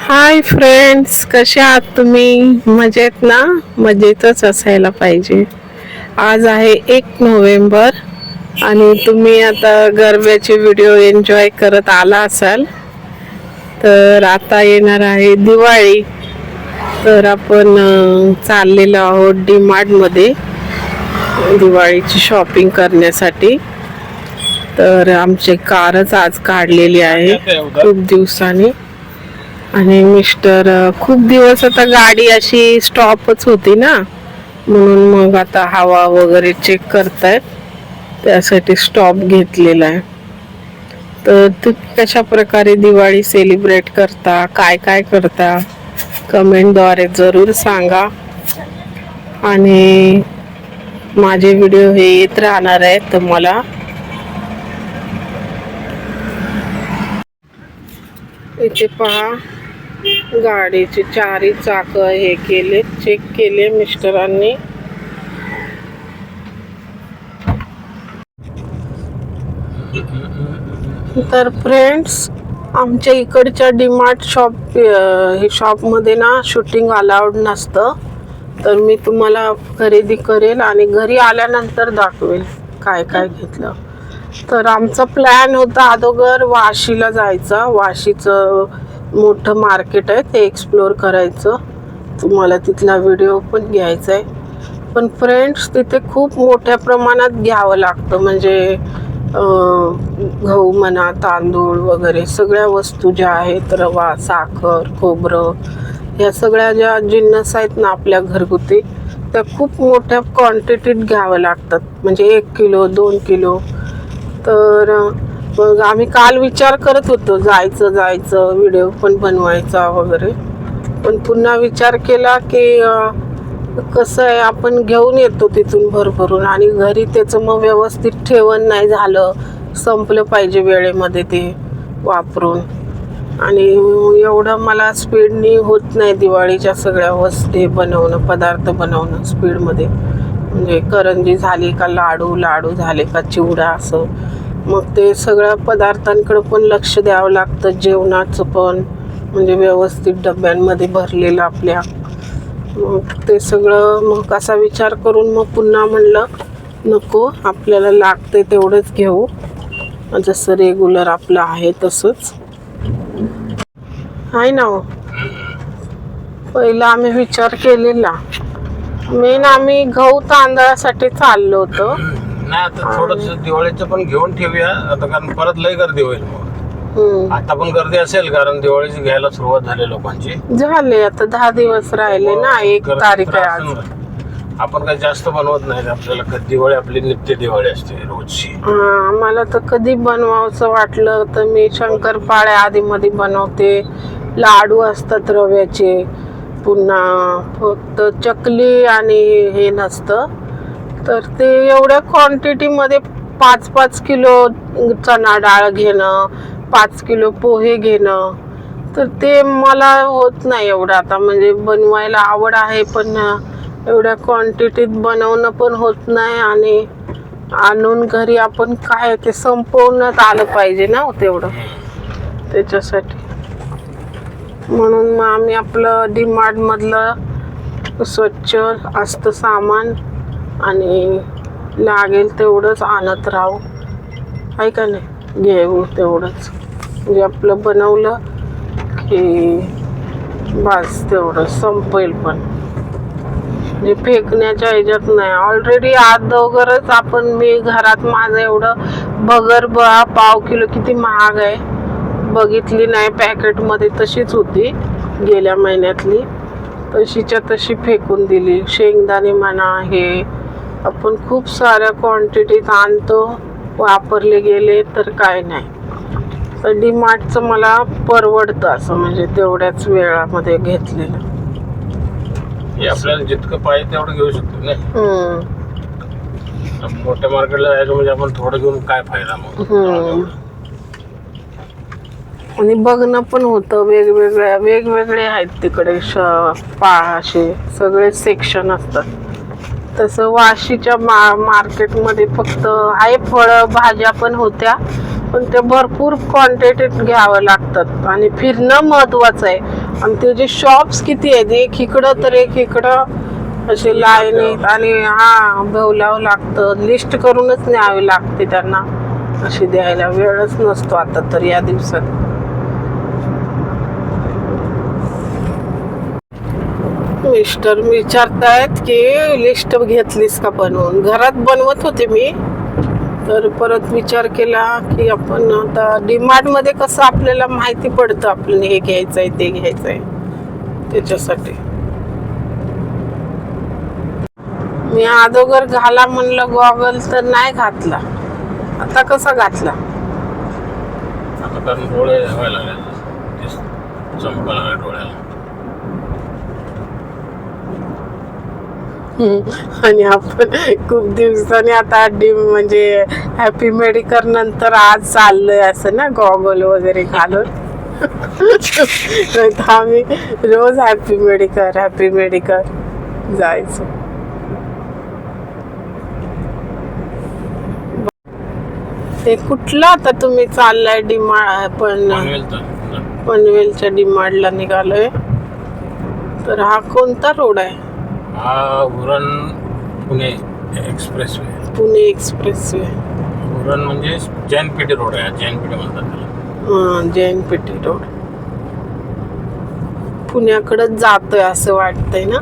Hi friends, कसे आहात तुम्ही? मजेत ना? मजेतच असायला पाहिजे. आज आहे 1 नोव्हेंबर आणि तुम्ही आता गरब्याचे व्हिडिओ एन्जॉय करत आला असाल. तर आता येणार आहे दिवाळी. तर आपण चाललेलो आहोत डी मार्टमध्ये दिवाळीची शॉपिंग करण्यासाठी. तर आमची कारच आज काढलेली आहे खूप दिवसांनी. आणि मिस्टर खूप दिवस आता गाडी अशी स्टॉपच होती ना, म्हणून मग आता हवा वगैरे चेक करतायत, त्यासाठी स्टॉप घेतलेला आहे. तर तुम्ही कशा प्रकारे दिवाळी सेलिब्रेट करता, काय काय करता, कमेंटद्वारे जरूर सांगा. आणि माझे व्हिडिओ हे येत राहणार आहेत तुम्हाला. इथे पहा, गाडीचे चारही चाक हे केले, चेक केले मिस्टरांनी. तर फ्रेंड्स, आमच्या इकडच्या डीमार्ट शॉपमध्ये ना शूटिंग अलाउड नसतं. तर मी तुम्हाला खरेदी करेल आणि घरी आल्यानंतर दाखवेल काय काय घेतलं. तर आमचा प्लॅन होता अगोदर वाशीला जायचा. वाशीचं मोठं मार्केट आहे, ते एक्सप्लोअर करायचं. तुम्हाला तिथला व्हिडिओ पण घ्यायचा आहे. पण फ्रेंड्स, तिथे खूप मोठ्या प्रमाणात घ्यावं लागतं. म्हणजे गहू म्हणा, तांदूळ वगैरे सगळ्या वस्तू ज्या आहेत, रवा, साखर, खोबरं, या सगळ्या ज्या जिन्नस आहेत ना आपल्या घरगुती, त्या खूप मोठ्या क्वांटिटीत घ्याव्या लागतात. म्हणजे 1 किलो 2 किलो. तर मग आम्ही काल विचार करत होतो जायचं व्हिडिओ पण बनवायचा वगैरे. पण पुन्हा विचार केला की कसं आहे, आपण घेऊन येतो तिथून भरभरून आणि घरी त्याचं मग व्यवस्थित ठेवण नाही झालं, संपलं पाहिजे वेळेमध्ये ते वापरून. आणि एवढं मला स्पीडनी होत नाही दिवाळीच्या सगळ्या वस्तू बनवणं, पदार्थ बनवणं स्पीडमध्ये. म्हणजे करंजी झाली का लाडू झाले का चिवडा, असं. मग ते सगळ्या पदार्थांकडं पण लक्ष द्यावं लागतं, जेवणाचं पण. म्हणजे व्यवस्थित डब्यांमध्ये भरलेलं आपल्या. मग ते सगळं मग असा विचार करून मग पुन्हा म्हणलं नको, आपल्याला लागते तेवढंच घेऊ, जसं रेग्युलर आपलं आहे तसंच आहे ना. पहिला आम्ही विचार केलेला, मेन आम्ही गहू तांदळासाठी चाललो होतो. नाही, आता थोडस दिवाळीचं पण घेऊन ठेवूया आता, कारण परत लय गर्दी होईल. आता पण गर्दी असेल, कारण दिवाळीची घ्यायला सुरुवात झाली लोकांची. झाले आता 10 दिवस राहिले ना, 1 तारीख आहे आज. आपण काही जास्त बनवत नाही, आपल्याला दिवाळी आपली नित्य दिवाळी असते रोजची. मला तर कधी बनवावंसं वाटलं तर मी शंकरपाळ्या आधी मध्ये बनवते. लाडू असतात रव्याचे. पुन्हा फक्त चकली आणि हे नसतं. तर ते एवढ्या क्वांटिटीमध्ये 5-5 किलो चणा डाळ घेणं, 5 किलो पोहे घेणं, तर ते मला होत नाही एवढं आता. म्हणजे बनवायला आवड आहे, पण एवढ्या क्वांटिटीत बनवणं पण होत नाही. आणि आणून घरी आपण काय ते संपवण्यात आलं पाहिजे ना तेवढं, त्याच्यासाठी. म्हणून मग आम्ही आपलं डीमार्ट मधलं स्वच्छ असतं सामान आणि लागेल तेवढंच आणत राहू, आहे का नाही, घेऊ तेवढंच. म्हणजे आपलं बनवलं की बस तेवढं संपेल. पण म्हणजे फेकण्याच्या ह्याच्यात नाही. ऑलरेडी अगोदरच आपण, मी घरात माझं एवढं बगर पाव किलो किती महाग आहे, बघितली नाही पॅकेटमध्ये, तशीच होती गेल्या महिन्यातली, तशीच्या तशी फेकून दिली. शेंगदाणे म्हणा, हे आपण खूप साऱ्या क्वांटिटीत आणतो, वापरले गेले तर काय नाही. तर डीमार्टचं मला परवडतं असं, म्हणजे तेवढ्याच वेळामध्ये घेतलेलं. आपल्याला जितकं पाहिजे तेवढं घेऊ शकतो नाही. मोठ्या मार्केटला जायचं म्हणजे आपण थोडं घेऊन काय फायदा मग. आणि बघणं पण होतं, वेगवेगळे आहेत तिकडे असे सगळे सेक्शन असतात. तसं वाशीच्या मार्केटमध्ये फक्त आहे, फळं भाज्या पण होत्या, पण ते भरपूर क्वांटिटीत घ्यावं लागतात आणि फिरणं महत्त्वाचं आहे. आणि त्याचे शॉप्स किती आहेत, एक इकडं तर एक इकडं असे लाईन आहेत. आणि हा बोलावं लागतं, लिस्ट करूनच न्यावी लागते त्यांना, अशी द्यायला वेळच नसतो आता तर या दिवसात. मिस्टर विचारतायत की लिस्ट घेतलीस का बनवून. घरात बनवत होते मी, तर परत विचार केला की आपण आता डीमार्ट मध्ये कसं आपल्याला माहिती पडतं आपल्याला हे घ्यायचंय ते घ्यायचंय, त्याच्यासाठी मी अगोदर घाला म्हणलं गॉगल तर नाही घातला. आता कसा घातला. आता कारण डोळे व्हायला लागले, चमकायला लागले डोळ्याला. आणि आपण खूप दिवसांनी आता म्हणजे हॅपी मेडिकल नंतर आज चाललोय असं ना, गॉगल वगैरे घालून. तर आम्ही रोज हॅपी मेडिकल जायचो. ते कुठलं आता तुम्ही चाललाय पनवेलच्या डीमार्टला निघालोय. तर हा कोणता रोड आहे. हा उरण पुणे एक्सप्रेसवे. उरण म्हणजे जैनपेठी रोड आहे, जैनपेठी म्हणतात त्याला. जैनपेठी रोड पुण्याकडे जातोय असं वाटतंय ना.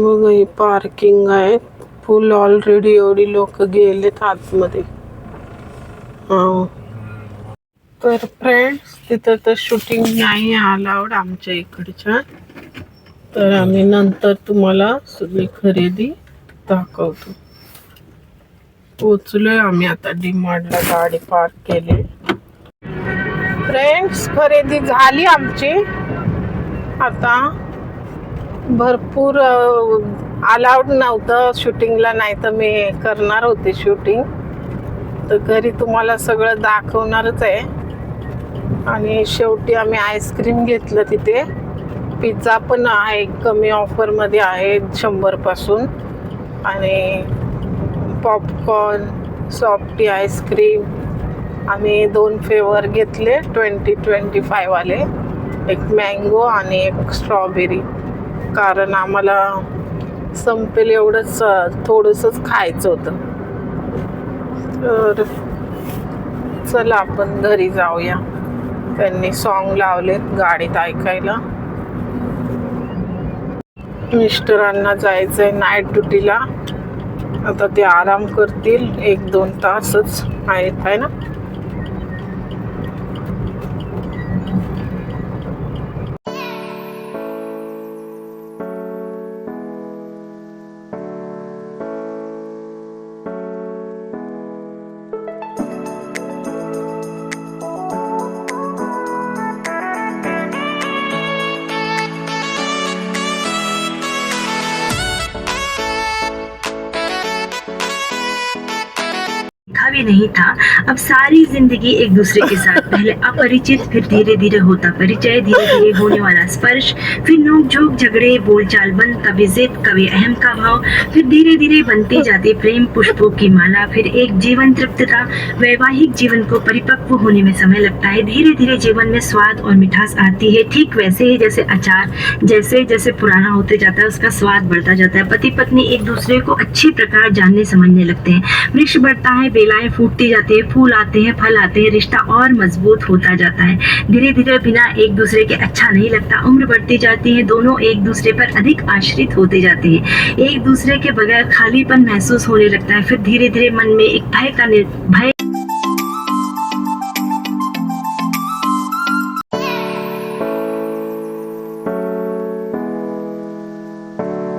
बघा ही पार्किंग आहे फुल. ऑलरेडी एवढी लोक गेलेत आतमध्ये. तर फ्रेंड्स तिथं तर शूटिंग नाही अलाउड आमच्या इकडच्या. तर आम्ही नंतर तुम्हाला सगळी खरेदी दाखवतो. पोचलोय आम्ही आता डीमार्टला, गाडी पार्क केली. फ्रेंड्स खरेदी झाली आमची. आता भरपूर अलाउड नव्हतं शूटिंगला, नाही तर मी करणार होते शूटिंग. तर घरी तुम्हाला सगळं दाखवणारच आहे. आणि शेवटी आम्ही आईस्क्रीम घेतलं तिथे. पिझ्झा पण आहे, कमी ऑफरमध्ये आहे 100 पासून. आणि पॉपकॉर्न, सॉफ्टी आईस्क्रीम आम्ही 2 फ्लेवर घेतले 20-25 वाले. एक मँगो आणि एक स्ट्रॉबेरी. कारण आम्हाला संपेल एवढंच थोडंसंच खायचं होतं. तर चला आपण घरी जाऊया. त्यांनी सॉन्ग लावलेत गाडीत ऐकायला. मिस्टरांना जायचंय नाईट ड्युटीला. आता ते आराम करतील 1-2 तासच आहेत आहे ना. भी नहीं था। अब सारी जिंदगी एक दूसरे के साथ, पहले अपरिचित, फिर धीरे धीरे होता परिचय, धीरे धीरे होने वाला स्पर्श, फिर नोक झोंक, झगड़े, बोलचाल बंद, कभी जिद, कभी अहम का भाव, फिर धीरे धीरे बनती जाती प्रेम पुष्पों की माला, फिर एक जीवन तृप्तता। वैवाहिक जीवन को परिपक्व होने में समय लगता है। धीरे धीरे जीवन में स्वाद और मिठास आती है, ठीक वैसे ही जैसे अचार जैसे जैसे पुराना होते जाता है उसका स्वाद बढ़ता जाता है। पति पत्नी एक दूसरे को अच्छी प्रकार जानने समझने लगते हैं। वृक्ष बढ़ता है, बेलाएं फूटती जाती है, फूल आते हैं, फल आते हैं, रिश्ता और मजबूत होता जाता है। धीरे धीरे बिना एक दूसरे के अच्छा नहीं लगता। उम्र बढ़ती जाती है, दोनों एक दूसरे पर अधिक आश्रित होते जाते हैं। एक दूसरे के बगैर खालीपन महसूस होने लगता है। फिर धीरे धीरे मन में एक भय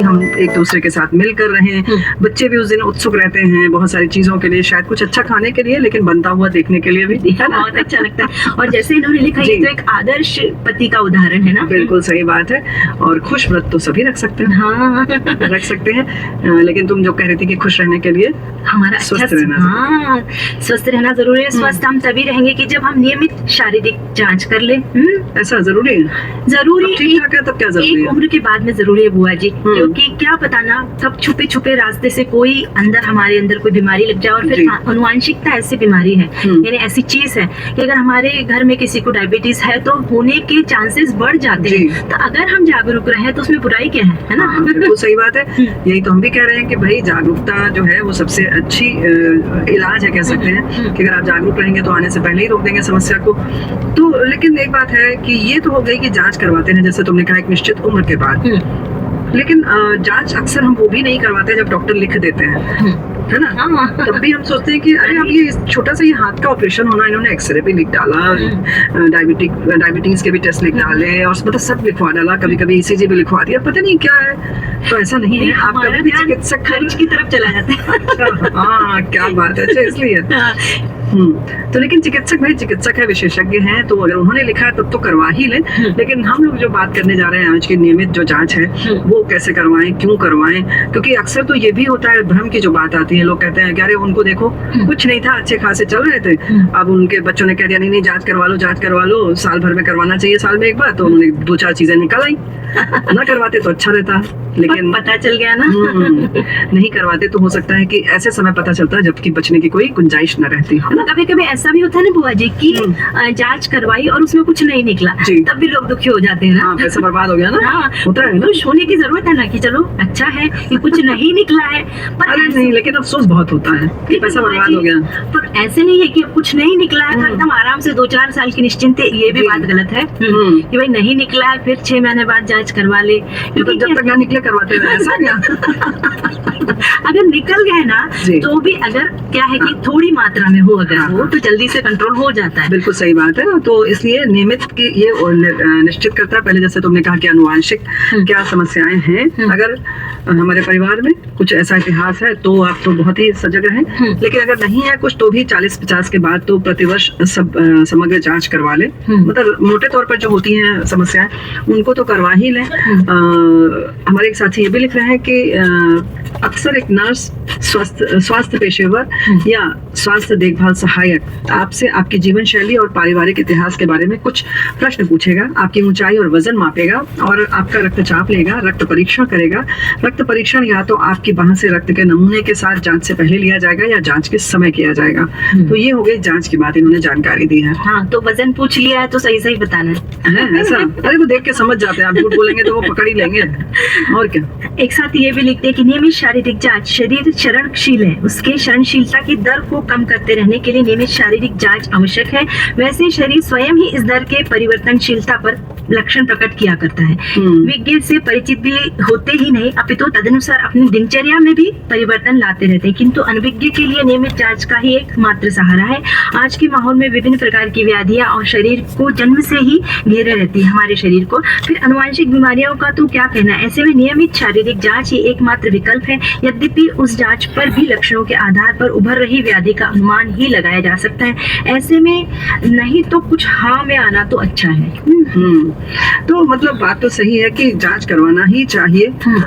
हम एक दूसरे के साथ मिलकर रहें। बच्चे भी उस दिन उत्सुक रहते हैं बहुत सारी चीजों के लिए, शायद कुछ अच्छा खाने के लिए, लेकिन बनता हुआ देखने के लिए भी। बहुत अच्छा लगता है। और जैसे इन्होंने लिखा, ये तो एक आदर्श पति का उदाहरण है ना। बिल्कुल सही बात है। और खुश व्रत तो सभी रख सकते हैं। हाँ रख सकते हैं, लेकिन तुम जो कह रही थी कि खुश रहने के लिए हमारा स्वस्थ रहना। हाँ, स्वस्थ रहना जरूरी है। स्वस्थ हम तभी रहेंगे कि जब हम नियमित शारीरिक जांच कर ले। ऐसा जरूरी है? जरूरी ठीक ठाक है तब क्या जरूरी एक है? उम्र के बाद में जरूरी है बुआ जी, क्योंकि क्या पता ना कब छुपे छुपे रास्ते से कोई हमारे अंदर कोई बीमारी लग जाए। और फिर अनुवांशिकता ऐसी बीमारी है, यानी ऐसी चीज है कि अगर हमारे घर में किसी को डायबिटीज है तो होने के चांसेस बढ़ जाते हैं। तो अगर हम जागरूक रहे तो उसमें बुराई क्या है ना। बिल्कुल सही बात है। यही तो हम भी कह रहे हैं कि भाई जागरूकता जो है वो सबसे अच्छी इलाज है, कह सकते हैं कि अगर आप जागरूक रहेंगे तो आने से पहले ही रोक देंगे समस्या को। तो लेकिन एक बात है कि ये तो हो गई कि जांच करवाते हैं, जैसे तुमने कहा एक निश्चित उम्र के बाद, लेकिन जांच अक्सर हम वो भी नहीं करवाते जब डॉक्टर लिख देते हैं, है ना। तब भी हम सोचते हैं कि अरे अब ये छोटा सा ये हाथ का ऑपरेशन होना, इन्होंने एक्सरे भी लिख डाला, डायबिटीज के भी टेस्ट लिख डाले, और मतलब सब लिखवा डाला, कभी कभी ईसीजी भी लिखवा दिया, पता नहीं क्या है। तो ऐसा नहीं है, आप कभी भी चिकित्सक खर्च की तरफ चला जाता है। हाँ क्या बात है, अच्छा इसलिए तो लेकिन चिकित्सक भाई चिकित्सक है, विशेषज्ञ हैं, तो अगर उन्होंने लिखा है तब तो करवा ही लें। लेकिन हम लोग जो बात करने जा रहे हैं आज की नियमित जो जांच है वो कैसे करवाएं, क्यों करवाएं, क्योंकि अक्सर तो ये भी होता है, भ्रम की जो बात आती है, लोग कहते हैं कि अरे उनको देखो कुछ नहीं था, अच्छे खासे चल रहे थे, अब उनके बच्चों ने कह दिया नहीं जांच करवा लो, साल भर में करवाना चाहिए, साल में एक बार, तो उन्होंने 2-4 चीजें निकल आई। ना करवाते तो अच्छा रहता, लेकिन पता चल गया ना। नहीं करवाते तो हो सकता है कि ऐसे समय पता चलता है जबकि बचने की कोई गुंजाइश न रहती है। कभी कभी ऐसा भी होता है ना बुआ जी कि जांच करवाई और उसमें कुछ नहीं निकला, तब भी लोग दुखी हो जाते हैं ना। हाँ, पैसा बर्बाद हो गया ना। हाँ, होता है ना। खुश होने की जरूरत है ना कि चलो अच्छा है कि कुछ नहीं निकला है, पर अरे नहीं, लेकिन अफसोस बहुत होता है कि पैसा बर्बाद हो गया। पर ऐसे नहीं है कि कुछ नहीं निकला है तो एकदम आराम से 2-4 साल की निश्चिंत, ये भी बात गलत है कि भाई नहीं निकला है फिर 6 महीने बाद जांच करवा ले, क्योंकि जब तक ना निकले करवाते रहे, ऐसा क्या। अगर निकल गए ना तो भी अगर क्या है कि थोड़ी मात्रा में हो अगर वो तो जल्दी से कंट्रोल हो जाता है। बिल्कुल सही बात है। तो इसलिए नियमित की ये निश्चित करता है, पहले जैसे तुमने कहा कि अनुवांशिक क्या समस्याएं हैं, अगर हमारे परिवार में कुछ ऐसा इतिहास है तो आप तो बहुत ही सजग रहें, लेकिन अगर नहीं है कुछ तो भी 40-50 के बाद तो प्रतिवर्ष समग्र जांच करवा ले। मतलब मोटे तौर पर जो होती हैं समस्याएं उनको तो करवा ही लें। हमारे एक साथी ये भी लिख रहे हैं कि अक्सर एक नर्स, स्वास्थ्य पेशेवर या स्वास्थ्य देखभाल सहायक आपसे आपकी जीवन शैली और पारिवारिक इतिहास के बारे में कुछ प्रश्न पूछेगा, आपकी ऊंचाई और वजन मापेगा और आपका रक्तचाप लेगा, रक्त परीक्षण करेगा। रक्त परीक्षण या तो आपकी बांह से रक्त के नमूने के साथ जांच से पहले लिया जाएगा या जांच के समय किया जाएगा। तो ये हो गई जांच की बात, इन्होंने जानकारी दी है। हाँ, तो वजन पूछ लिया है तो सही सही बताना है ऐसा। अरे वो देख के समझ जाते हैं, आप झूठ बोलेंगे तो वो पकड़ ही लेंगे, और क्या। एक साथ ये भी लिखते हैं कि नियमित शारीरिक जांच, शरीर शरणशील है, उसके शरणशीलता की दर को कम करते रहने के लिए नियमित शारीरिक जांच आवश्यक है। वैसे शरीर स्वयं ही इस दर के परिवर्तनशीलता पर लक्षण प्रकट किया करता है। विज्ञ से परिचित भी होते ही नहीं अपितु तदनुसार अपनी दिनचर्या में भी परिवर्तन लाते रहते हैं, किंतु अनभिज्ञ के लिए नियमित जांच का ही एकमात्र सहारा है। आज के माहौल में विभिन्न प्रकार की व्याधियां और शरीर को जन्म से ही घेरे रहती है, हमारे शरीर को। फिर अनुवांशिक बीमारियों का तो क्या कहना। ऐसे में नियमित शारीरिक जांच ही एकमात्र विकल्प है। यद्यपि उस जांच पर भी लक्षणों के आधार पर उभर रही व्याधि का अनुमान ही लगाया जा सकता है। ऐसे में नहीं तो कुछ हाँ में आना तो अच्छा है। तो मतलब बात तो सही है कि जांच करवाना ही चाहिए,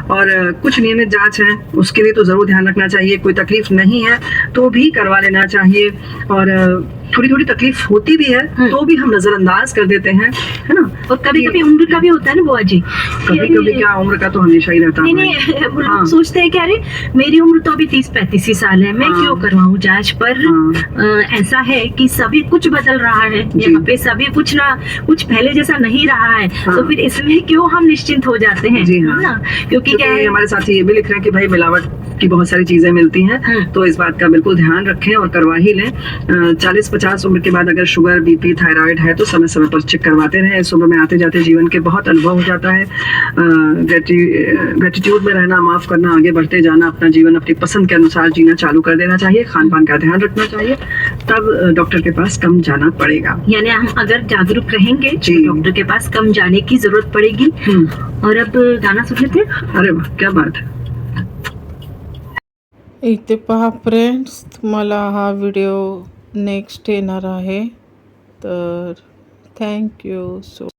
और कुछ नियमित जांच है उसके लिए तो जरूर ध्यान रखना चाहिए। कोई तकलीफ नहीं है तो भी करवा लेना चाहिए, और थोड़ी थोड़ी तकलीफ होती भी है तो भी हम नजरअंदाज कर देते हैं, है ना। और कभी कभी उम्र का भी होता है ना बुआ जी, कभी कभी क्या, उम्र का तो हमेशा ही रहता नहीं है। वो लोग हाँ। सोचते हैं कि अरे मेरी उम्र तो अभी 30-35 ही साल है, मैं हाँ। क्यों करवाऊं जांच। पर ऐसा है कि सभी कुछ बदल रहा है यहाँ पे, सभी कुछ ना कुछ पहले जैसा नहीं रहा है। हाँ। तो फिर इसमें क्यों हम निश्चिंत हो जाते हैं, जी हाँ। है ना। क्योंकि क्या है, हमारे साथी ये भी लिख रहे हैं कि भाई मिलावट की बहुत सारी चीजें मिलती हैं, तो इस बात का बिल्कुल ध्यान रखें और करवा ही लें। 40-50 उम्र के बाद अगर शुगर, बीपी, थायराइड है तो समय समय पर चेक करवाते रहें। इस उम्र में आते जाते जीवन के बहुत अनुभव हो जाता है। ग्रेटिट्यूड में रहना, माफ करना, आगे बढ़ते जाना, अपना जीवन अपनी पसंद के अनुसार जीना चालू कर देना चाहिए, खान पान का ध्यान रखना चाहिए, तब डॉक्टर के पास कम जाना पड़ेगा। यानी हम अगर जागरूक रहेंगे जी। तो डॉक्टर के पास कम जाने की जरूरत पड़ेगी। और अब गाना सुन लेते हैं। अरे वाह, क्या बात है। इथे पहा फ्रेंड्स, तुम्हाला हा व्हिडिओ नेक्स्ट येणार आहे, तर थँक्यू सो